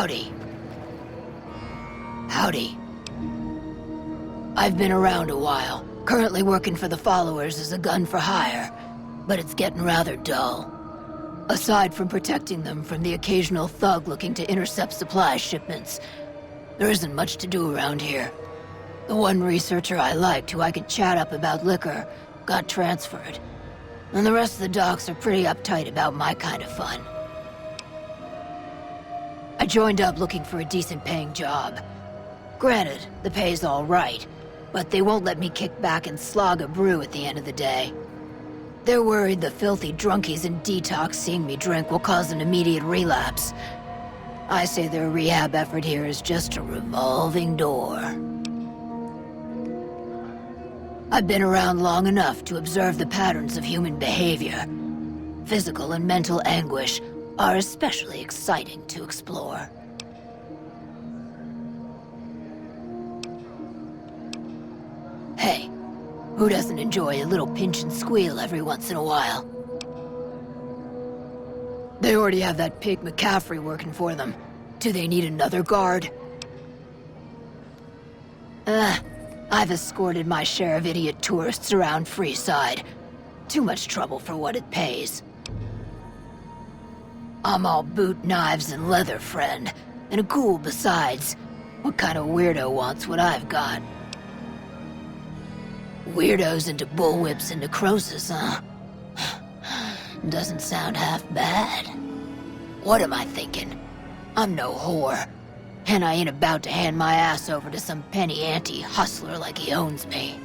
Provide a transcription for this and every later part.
Howdy. Howdy. I've been around a while, currently working for the Followers as a gun for hire, but it's getting rather dull. Aside from protecting them from the occasional thug looking to intercept supply shipments, there isn't much to do around here. The one researcher I liked who I could chat up about liquor got transferred, and the rest of the docs are pretty uptight about my kind of fun. I joined up looking for a decent paying job. Granted, the pay's all right, but they won't let me kick back and slog a brew at the end of the day. They're worried the filthy drunkies in detox seeing me drink will cause an immediate relapse. I say their rehab effort here is just a revolving door. I've been around long enough to observe the patterns of human behavior. Physical and mental anguish are especially exciting to explore. Hey, who doesn't enjoy a little pinch and squeal every once in a while? They already have that pig McCaffrey working for them. Do they need another guard? I've escorted my share of idiot tourists around Freeside. Too much trouble for what it pays. I'm all boot, knives, and leather, friend. And a ghoul besides. What kind of weirdo wants what I've got? Weirdos into bullwhips and necrosis, huh? Doesn't sound half bad. What am I thinking? I'm no whore. And I ain't about to hand my ass over to some penny ante hustler like he owns me.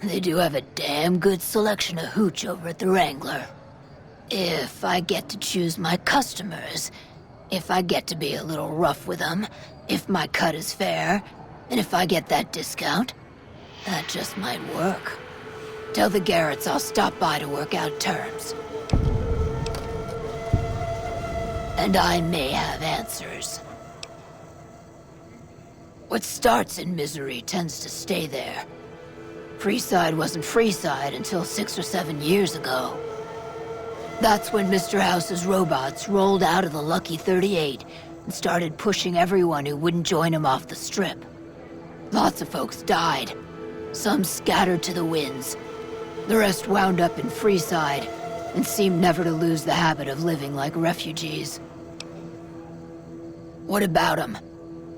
They do have a damn good selection of hooch over at the Wrangler. If I get to choose my customers, if I get to be a little rough with them, if my cut is fair, and if I get that discount, that just might work. Tell the Garretts I'll stop by to work out terms. And I may have answers. What starts in misery tends to stay there. Freeside wasn't Freeside until 6 or 7 years ago. That's when Mr. House's robots rolled out of the Lucky 38 and started pushing everyone who wouldn't join him off the strip. Lots of folks died. Some scattered to the winds. The rest wound up in Freeside and seemed never to lose the habit of living like refugees. What about them?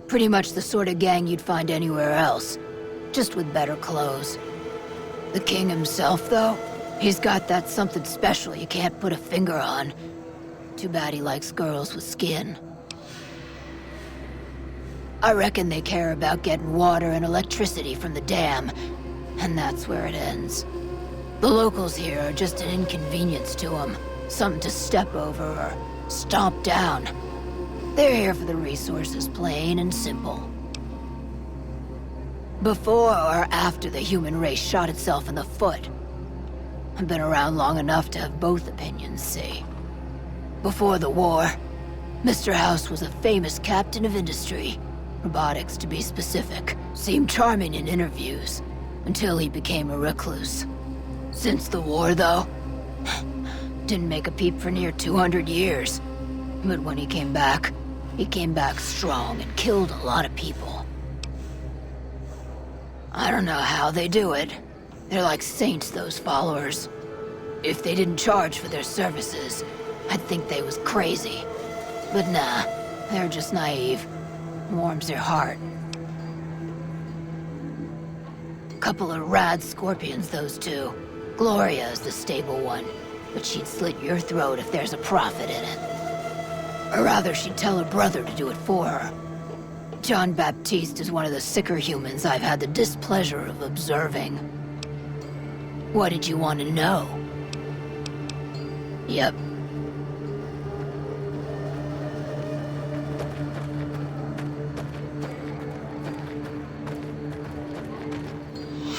Pretty much the sort of gang you'd find anywhere else, just with better clothes. The king himself, though? He's got that something special you can't put a finger on. Too bad he likes girls with skin. I reckon they care about getting water and electricity from the dam, and that's where it ends. The locals here are just an inconvenience to them, something to step over or stomp down. They're here for the resources, plain and simple. Before or after the human race shot itself in the foot? I've been around long enough to have both opinions, see. Before the war, Mr. House was a famous captain of industry. Robotics, to be specific. Seemed charming in interviews, until he became a recluse. Since the war, though, didn't make a peep for near 200 years. But when he came back strong and killed a lot of people. I don't know how they do it. They're like saints, those followers. If they didn't charge for their services, I'd think they was crazy. But nah, they're just naive. Warms their heart. Couple of rad scorpions, those two. Gloria is the stable one, but she'd slit your throat if there's a profit in it. Or rather, she'd tell her brother to do it for her. John Baptiste is one of the sicker humans I've had the displeasure of observing. What did you want to know? Yep.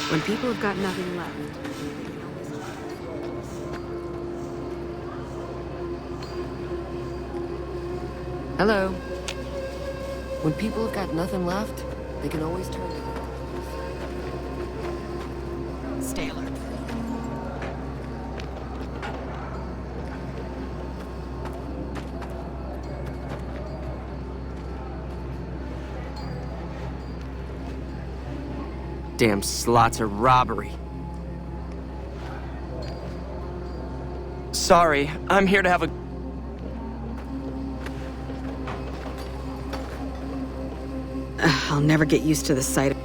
When people have got nothing left. Hello. When people have got nothing left, they can always turn to Staler. Damn slots are robbery. Sorry, I'm here to have a... I'll never get used to the sight of...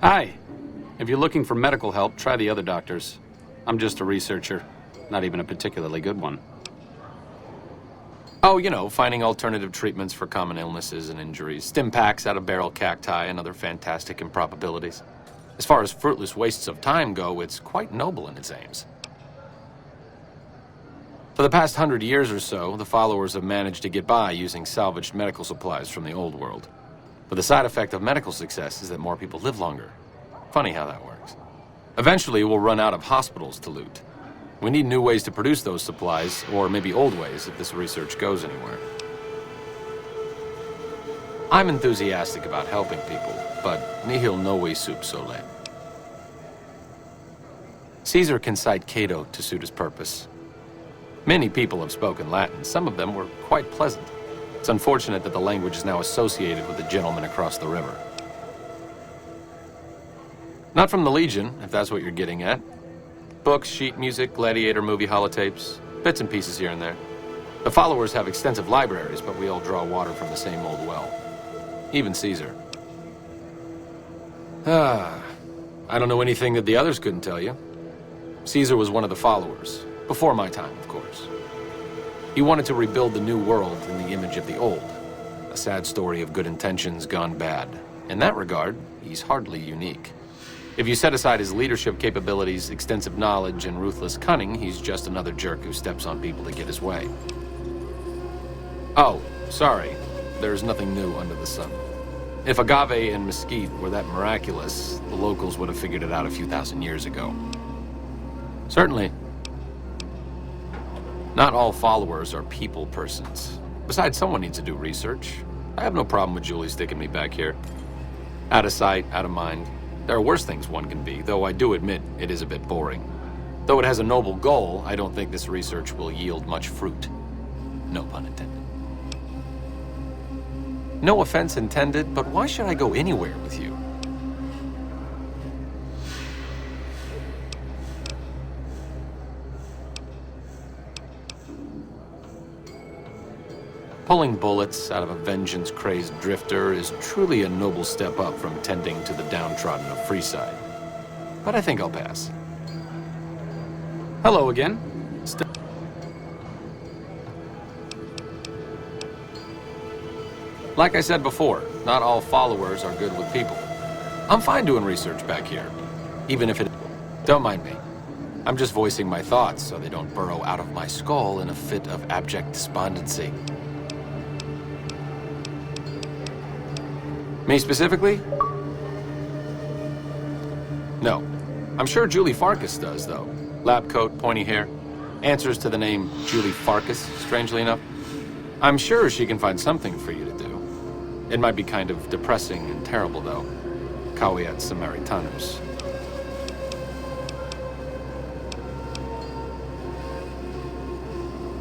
Hi. If you're looking for medical help, try the other doctors. I'm just a researcher, not even a particularly good one. Oh, you know, finding alternative treatments for common illnesses and injuries, stim packs out of barrel cacti and other fantastic improbabilities. As far as fruitless wastes of time go, it's quite noble in its aims. For the past 100 years or so, the followers have managed to get by using salvaged medical supplies from the old world. But the side effect of medical success is that more people live longer. Funny how that works. Eventually, we'll run out of hospitals to loot. We need new ways to produce those supplies, or maybe old ways if this research goes anywhere. I'm enthusiastic about helping people, but nihil novi sub sole. Caesar can cite Cato to suit his purpose. Many people have spoken Latin. Some of them were quite pleasant. It's unfortunate that the language is now associated with the gentleman across the river. Not from the Legion, if that's what you're getting at. Books, sheet music, gladiator movie holotapes, bits and pieces here and there. The followers have extensive libraries, but we all draw water from the same old well. Even Caesar. I don't know anything that the others couldn't tell you. Caesar was one of the followers, before my time, of course. He wanted to rebuild the new world in the image of the old. A sad story of good intentions gone bad. In that regard, he's hardly unique. If you set aside his leadership capabilities, extensive knowledge, and ruthless cunning, he's just another jerk who steps on people to get his way. Oh, sorry. There's nothing new under the sun. If agave and mesquite were that miraculous, the locals would have figured it out a few thousand years ago. Certainly. Not all followers are people persons. Besides, someone needs to do research. I have no problem with Julie sticking me back here. Out of sight, out of mind. There are worse things one can be, though I do admit it is a bit boring. Though it has a noble goal, I don't think this research will yield much fruit. No pun intended. No offense intended, but why should I go anywhere with you? Pulling bullets out of a vengeance-crazed drifter is truly a noble step up from tending to the downtrodden of Freeside. But I think I'll pass. Hello again. Like I said before, not all followers are good with people. I'm fine doing research back here, even if it... Don't mind me. I'm just voicing my thoughts so they don't burrow out of my skull in a fit of abject despondency. Me specifically? No. I'm sure Julie Farkas does, though. Lab coat, pointy hair. Answers to the name Julie Farkas, strangely enough. I'm sure she can find something for you to do. It might be kind of depressing and terrible, though. Caveat Samaritanus.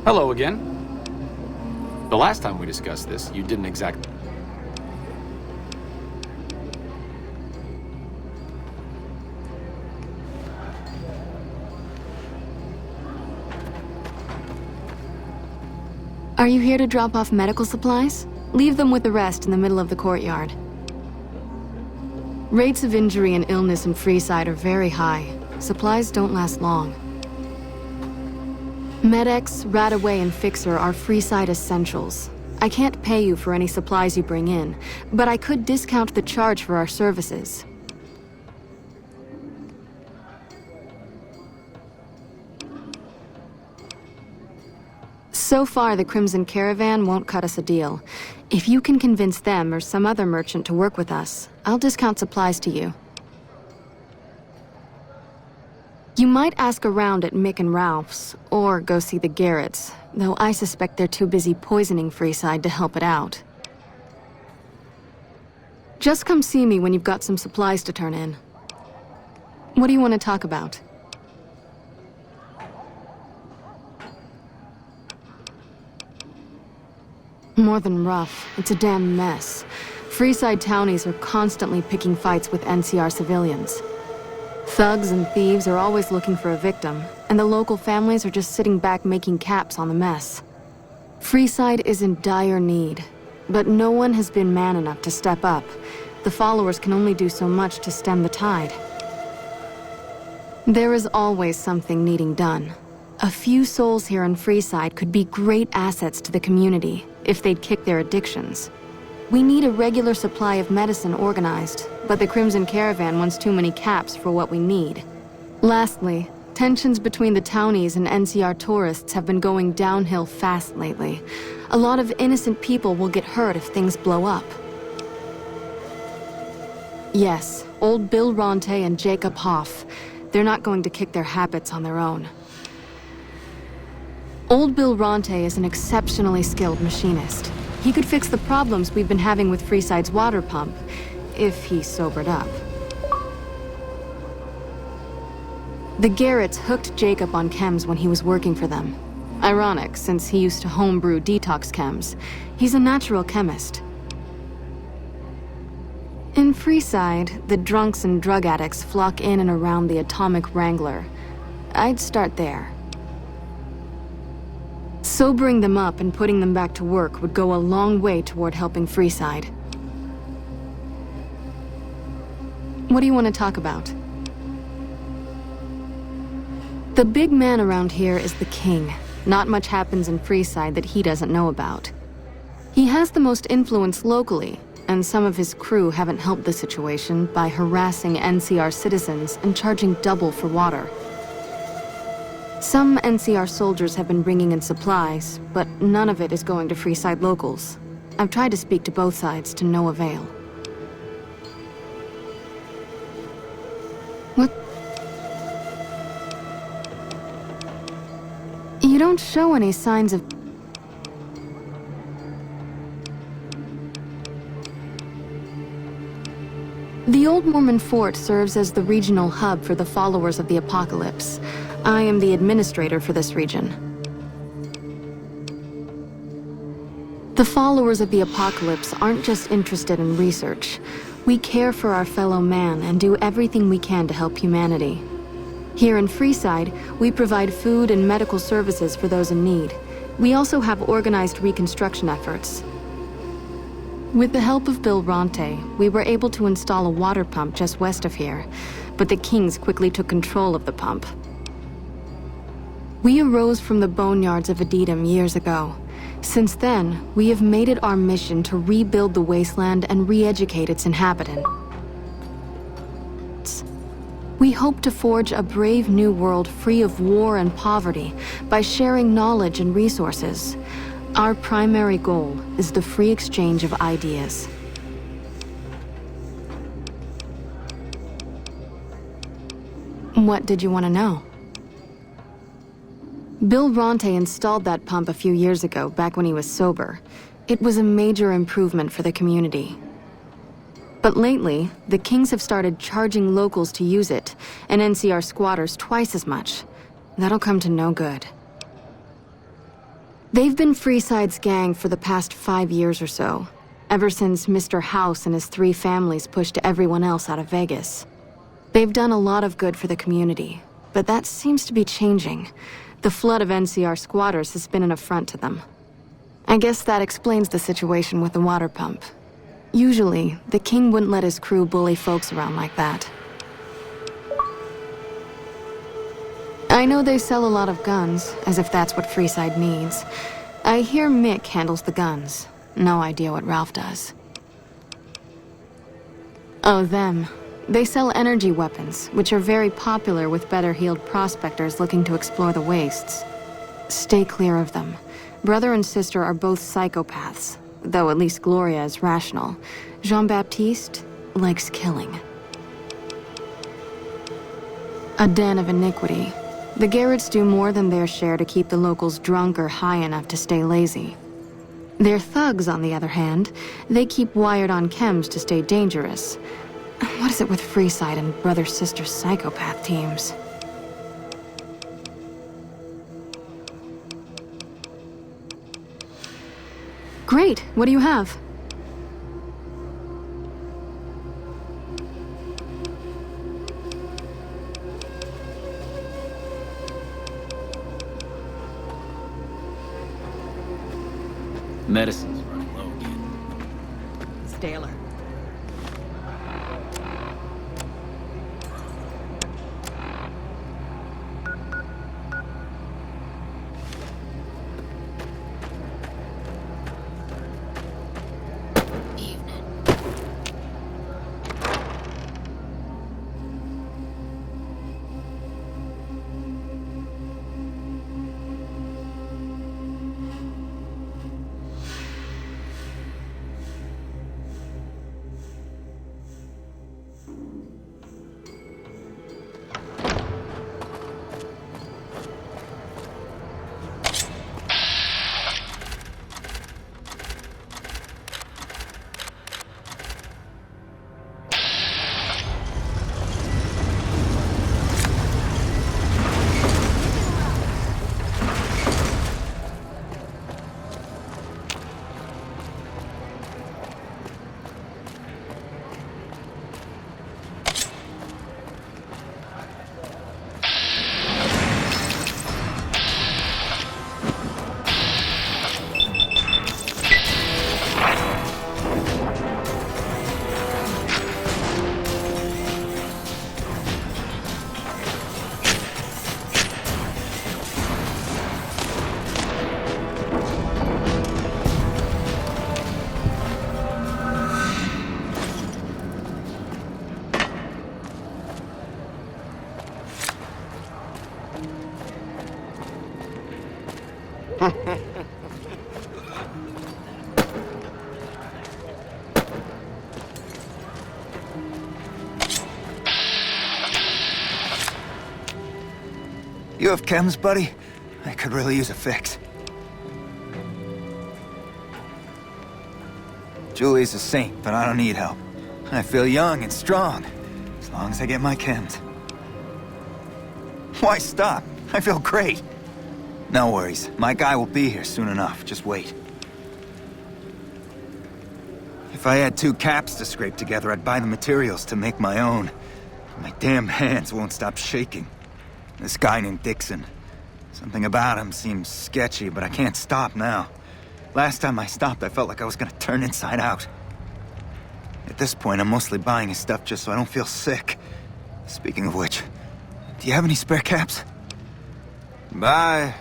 Hello again. The last time we discussed this, you didn't exactly... Are you here to drop off medical supplies? Leave them with the rest in the middle of the courtyard. Rates of injury and illness in Freeside are very high. Supplies don't last long. Med-X, Radaway, and Fixer are Freeside essentials. I can't pay you for any supplies you bring in, but I could discount the charge for our services. So far, the Crimson Caravan won't cut us a deal. If you can convince them or some other merchant to work with us, I'll discount supplies to you. You might ask around at Mick and Ralph's, or go see the Garretts, though I suspect they're too busy poisoning Freeside to help it out. Just come see me when you've got some supplies to turn in. What do you want to talk about? More than rough, it's a damn mess. Freeside townies are constantly picking fights with NCR civilians. Thugs and thieves are always looking for a victim, and the local families are just sitting back making caps on the mess. Freeside is in dire need, but no one has been man enough to step up. The followers can only do so much to stem the tide. There is always something needing done. A few souls here in Freeside could be great assets to the community if they'd kick their addictions. We need a regular supply of medicine organized, but the Crimson Caravan wants too many caps for what we need. Lastly, tensions between the townies and NCR tourists have been going downhill fast lately. A lot of innocent people will get hurt if things blow up. Yes, old Bill Ronte and Jacob Hoff. They're not going to kick their habits on their own. Old Bill Ronte is an exceptionally skilled machinist. He could fix the problems we've been having with Freeside's water pump, if he sobered up. The Garretts hooked Jacob on chems when he was working for them. Ironic, since he used to homebrew detox chems. He's a natural chemist. In Freeside, the drunks and drug addicts flock in and around the Atomic Wrangler. I'd start there. Sobering them up and putting them back to work would go a long way toward helping Freeside. What do you want to talk about? The big man around here is the king. Not much happens in Freeside that he doesn't know about. He has the most influence locally, and some of his crew haven't helped the situation by harassing NCR citizens and charging double for water. Some NCR soldiers have been bringing in supplies, but none of it is going to Freeside locals. I've tried to speak to both sides to no avail. What? You don't show any signs of... The Old Mormon Fort serves as the regional hub for the followers of the Apocalypse. I am the administrator for this region. The followers of the Apocalypse aren't just interested in research. We care for our fellow man and do everything we can to help humanity. Here in Freeside, we provide food and medical services for those in need. We also have organized reconstruction efforts. With the help of Bill Ronte, we were able to install a water pump just west of here, but the Kings quickly took control of the pump. We arose from the boneyards of Edidam years ago. Since then, we have made it our mission to rebuild the wasteland and re-educate its inhabitants. We hope to forge a brave new world free of war and poverty by sharing knowledge and resources. Our primary goal is the free exchange of ideas. What did you want to know? Bill Ronte installed that pump a few years ago, back when he was sober. It was a major improvement for the community. But lately, the Kings have started charging locals to use it, and NCR squatters twice as much. That'll come to no good. They've been Freeside's gang for the past 5 years or so, ever since Mr. House and his 3 families pushed everyone else out of Vegas. They've done a lot of good for the community, but that seems to be changing. The flood of NCR squatters has been an affront to them. I guess that explains the situation with the water pump. Usually, the king wouldn't let his crew bully folks around like that. I know they sell a lot of guns, as if that's what Freeside needs. I hear Mick handles the guns. No idea what Ralph does. Oh, them. They sell energy weapons, which are very popular with better-heeled prospectors looking to explore the wastes. Stay clear of them. Brother and sister are both psychopaths, though at least Gloria is rational. Jean-Baptiste likes killing. A den of iniquity. The Garretts do more than their share to keep the locals drunk or high enough to stay lazy. Their thugs, on the other hand, they keep wired on chems to stay dangerous. What is it with Freeside and brother-sister psychopath teams? Great, what do you have? Medicine's running low again. Staler. Evening. You have chems, buddy? I could really use a fix. Julie's a saint, but I don't need help. I feel young and strong, as long as I get my chems. Why stop? I feel great. No worries. My guy will be here soon enough. Just wait. If I had 2 caps to scrape together, I'd buy the materials to make my own. My damn hands won't stop shaking. This guy named Dixon. Something about him seems sketchy, but I can't stop now. Last time I stopped, I felt like I was gonna turn inside out. At this point, I'm mostly buying his stuff just so I don't feel sick. Speaking of which, do you have any spare caps? Bye.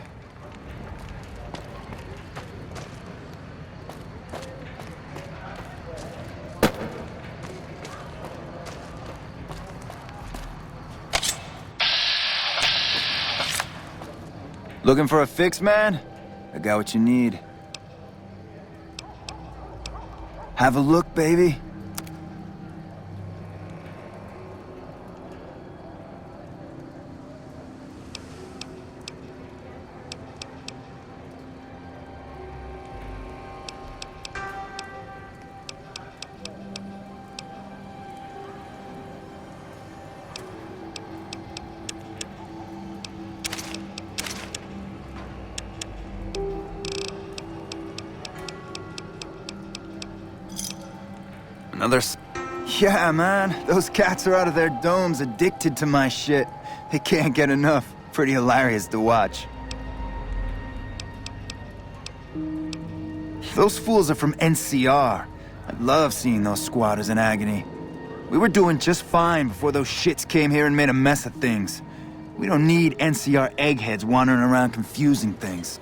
Looking for a fix, man? I got what you need. Have a look, baby. Yeah, man. Those cats are out of their domes addicted to my shit. They can't get enough. Pretty hilarious to watch. Those fools are from NCR. I love seeing those squatters in agony. We were doing just fine before those shits came here and made a mess of things. We don't need NCR eggheads wandering around confusing things.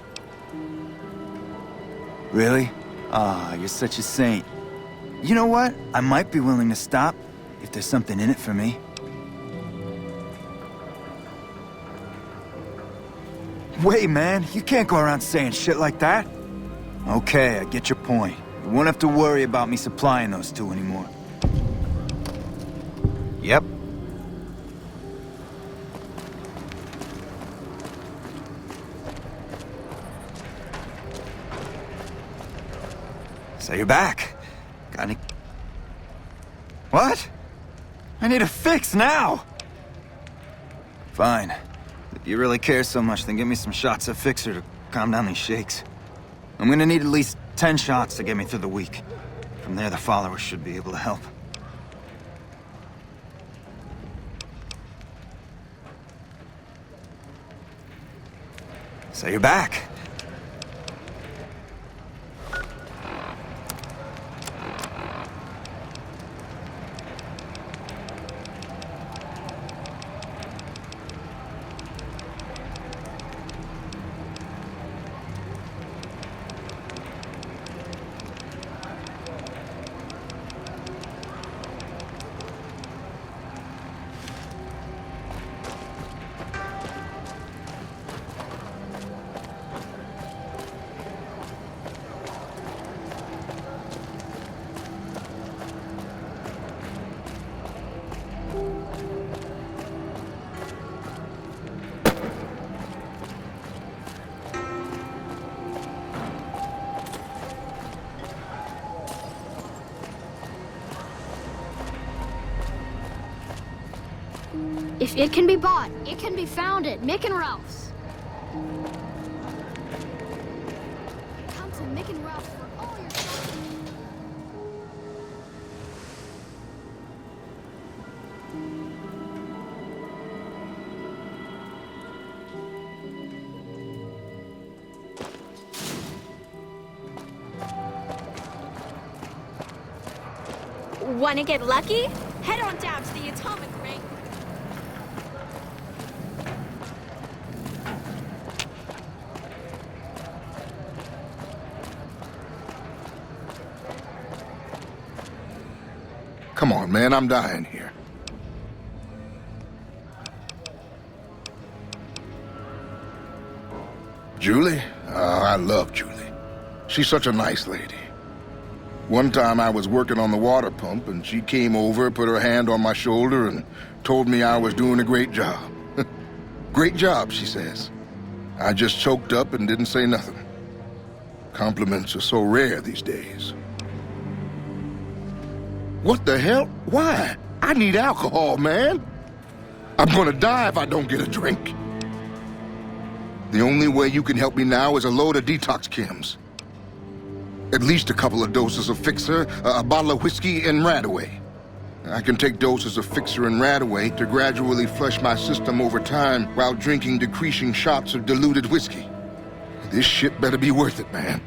Really? Ah, you're such a saint. You know what? I might be willing to stop if there's something in it for me. Wait, man, you can't go around saying shit like that. Okay, I get your point. You won't have to worry about me supplying those 2 anymore. Yep. So you're back. Got any... What? I need a fix now! Fine. If you really care so much, then give me some shots of Fixer to calm down these shakes. I'm gonna need at least 10 shots to get me through the week. From there, the followers should be able to help. So you're back. If it can be bought, it can be found at Mick and Ralph's. Come to Mick and Ralph's for all your shopping. Want to get lucky? Head on down to the atomic ring. Come on, man, I'm dying here. Julie? I love Julie. She's such a nice lady. One time I was working on the water pump, and she came over, put her hand on my shoulder, and told me I was doing a great job. Great job, she says. I just choked up and didn't say nothing. Compliments are so rare these days. What the hell? Why? I need alcohol, man. I'm gonna die if I don't get a drink. The only way you can help me now is a load of detox chems. At least a couple of doses of Fixer, a bottle of whiskey, and Radaway. I can take doses of Fixer and Radaway to gradually flush my system over time while drinking decreasing shots of diluted whiskey. This shit better be worth it, man.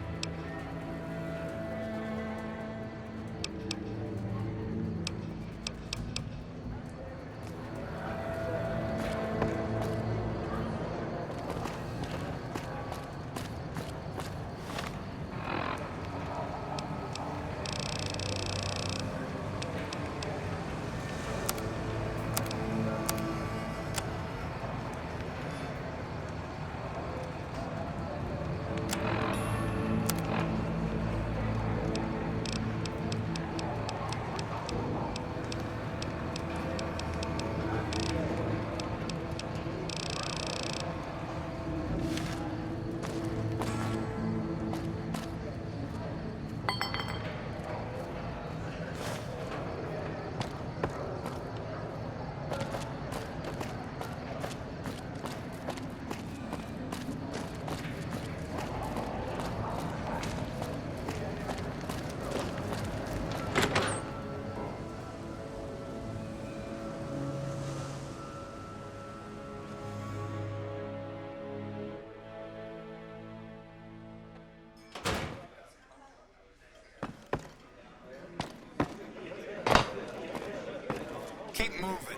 Keep moving.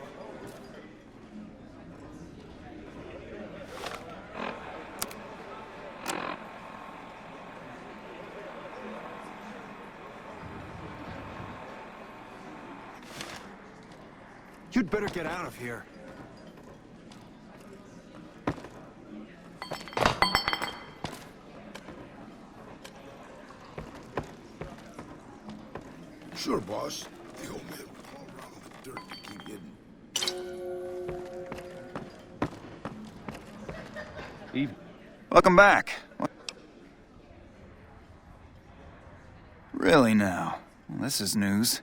You'd better get out of here. Sure, boss. The old man would haul around all the dirt to keep hidden. Welcome back. Really now? Well, this is news.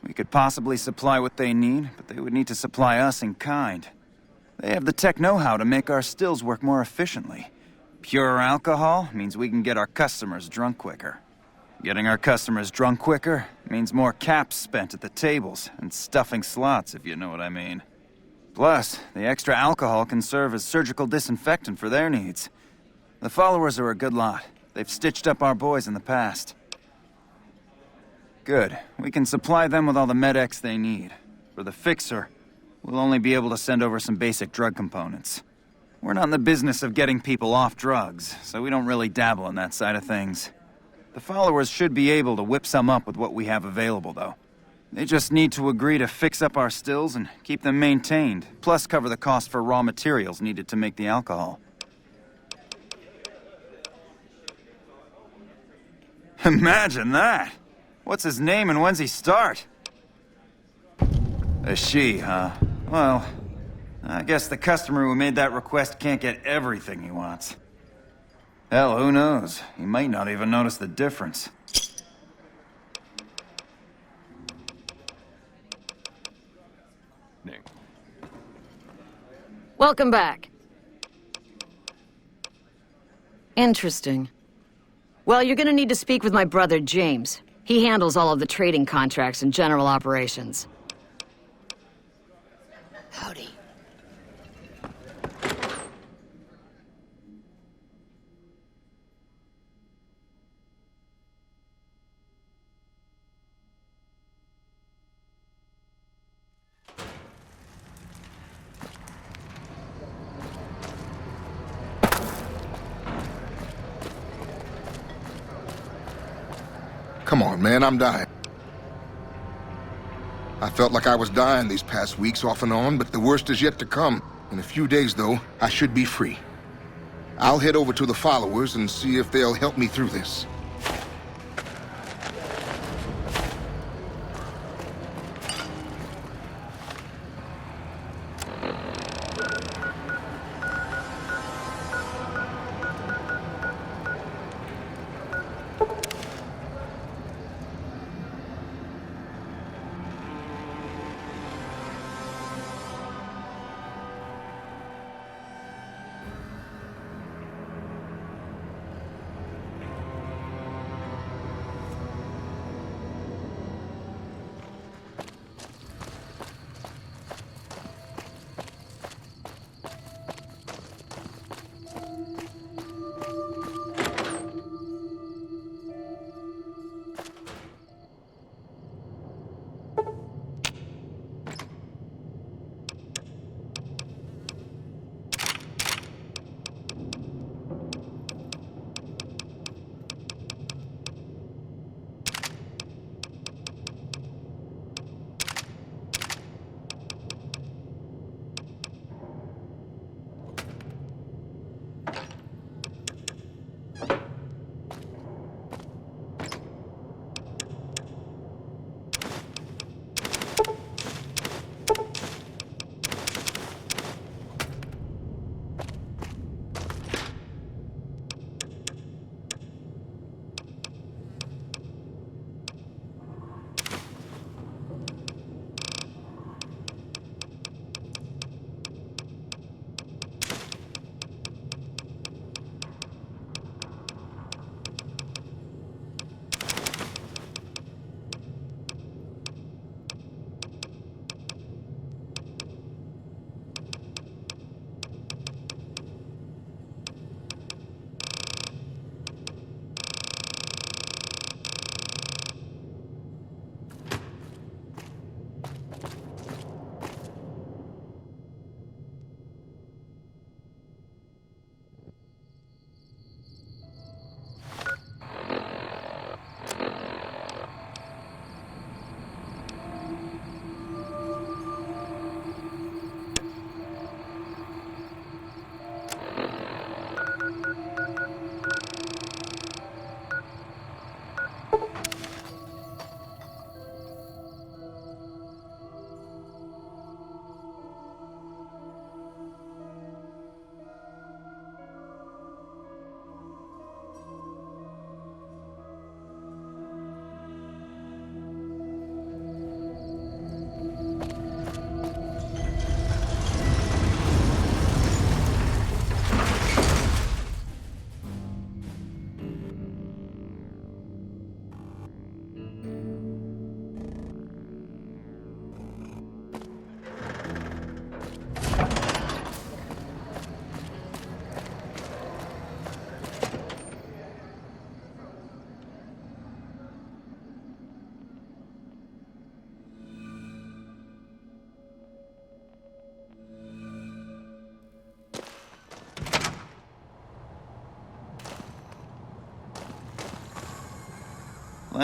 We could possibly supply what they need, but they would need to supply us in kind. They have the tech know-how to make our stills work more efficiently. Pure alcohol means we can get our customers drunk quicker. Getting our customers drunk quicker means more caps spent at the tables and stuffing slots, if you know what I mean. Plus, the extra alcohol can serve as surgical disinfectant for their needs. The followers are a good lot. They've stitched up our boys in the past. Good. We can supply them with all the med-X they need. For the Fixer, we'll only be able to send over some basic drug components. We're not in the business of getting people off drugs, so we don't really dabble in that side of things. The followers should be able to whip some up with what we have available, though. They just need to agree to fix up our stills and keep them maintained, plus cover the cost for raw materials needed to make the alcohol. Imagine that! What's his name and when's he start? A she, huh? Well, I guess the customer who made that request can't get everything he wants. Hell, who knows? He might not even notice the difference. Nick. Welcome back. Interesting. Well, you're gonna need to speak with my brother, James. He handles all of the trading contracts and general operations. Howdy. Come on, man, I'm dying. I felt like I was dying these past weeks off and on, but the worst is yet to come. In a few days, though, I should be free. I'll head over to the followers and see if they'll help me through this.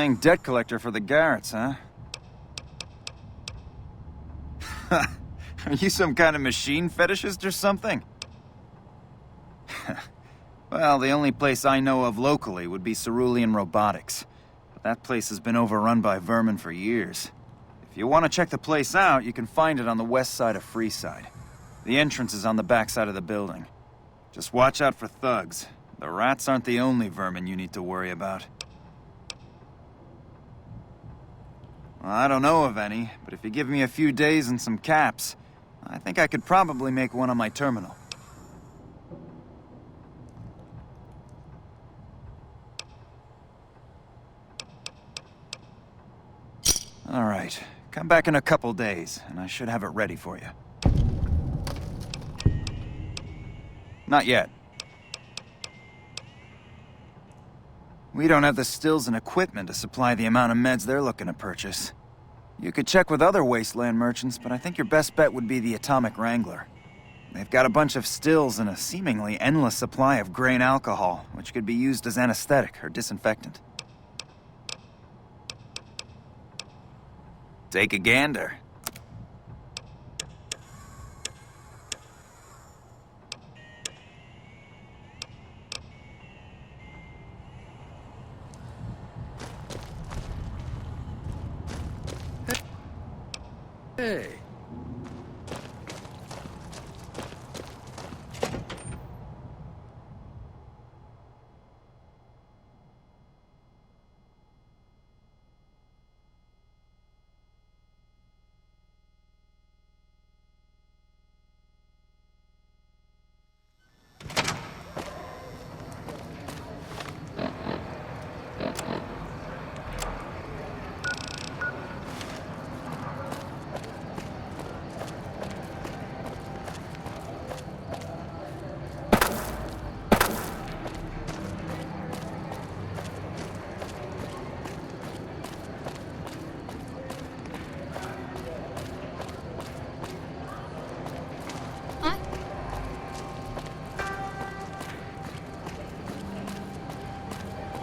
Playing debt collector for the Garretts, huh? Are you some kind of machine fetishist or something? Well, the only place I know of locally would be Cerulean Robotics. But that place has been overrun by vermin for years. If you want to check the place out, you can find it on the west side of Freeside. The entrance is on the back side of the building. Just watch out for thugs. The rats aren't the only vermin you need to worry about. Well, I don't know of any, but if you give me a few days and some caps, I think I could probably make one on my terminal. All right, come back in a couple days, and I should have it ready for you. Not yet. We don't have the stills and equipment to supply the amount of meds they're looking to purchase. You could check with other wasteland merchants, but I think your best bet would be the Atomic Wrangler. They've got a bunch of stills and a seemingly endless supply of grain alcohol, which could be used as anesthetic or disinfectant. Take a gander. Hey.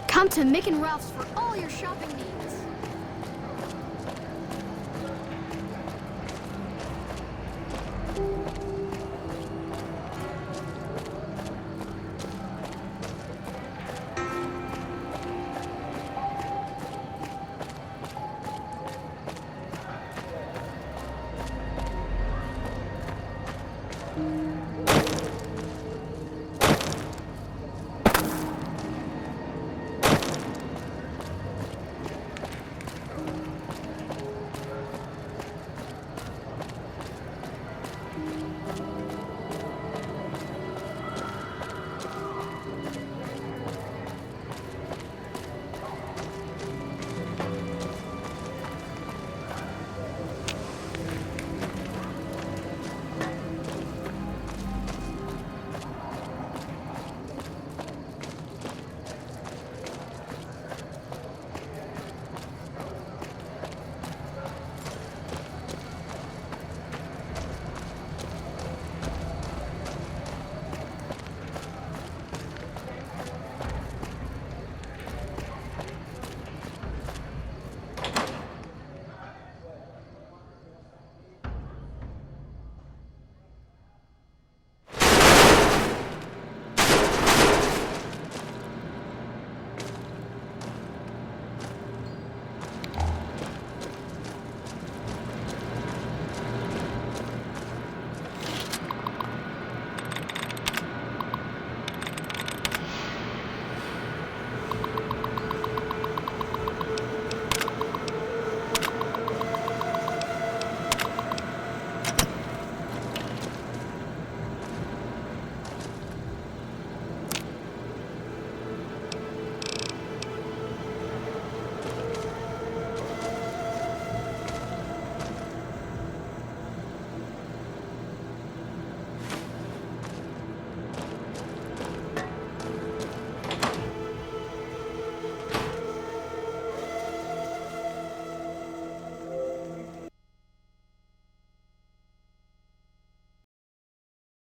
Come to Mick and Ralph's for all your shopping